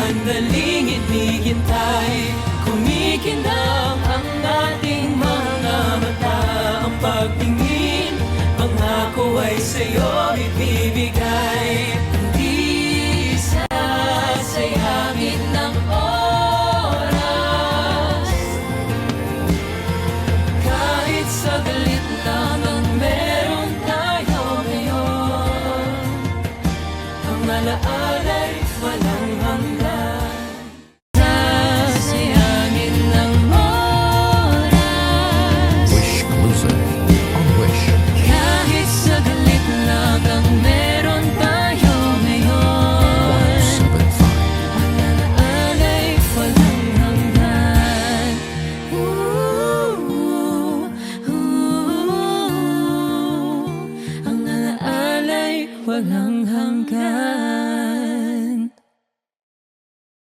Sandaling inighintay, kumikinang ang ating mga mata. Ang pagtingin, pangako ay sa'yo ibibigay. Hindi sasayangin ng oras, kahit saglit lang ang meron tayo ngayon. Ang alaala'y walang hanggan. Sasayangin ng oras, Wish Exclusive on Wish. kahit saglit lang ang meron tayo ngayon. 175. Ang alaala'y walang hanggan. Ang alaala'y walang hanggan.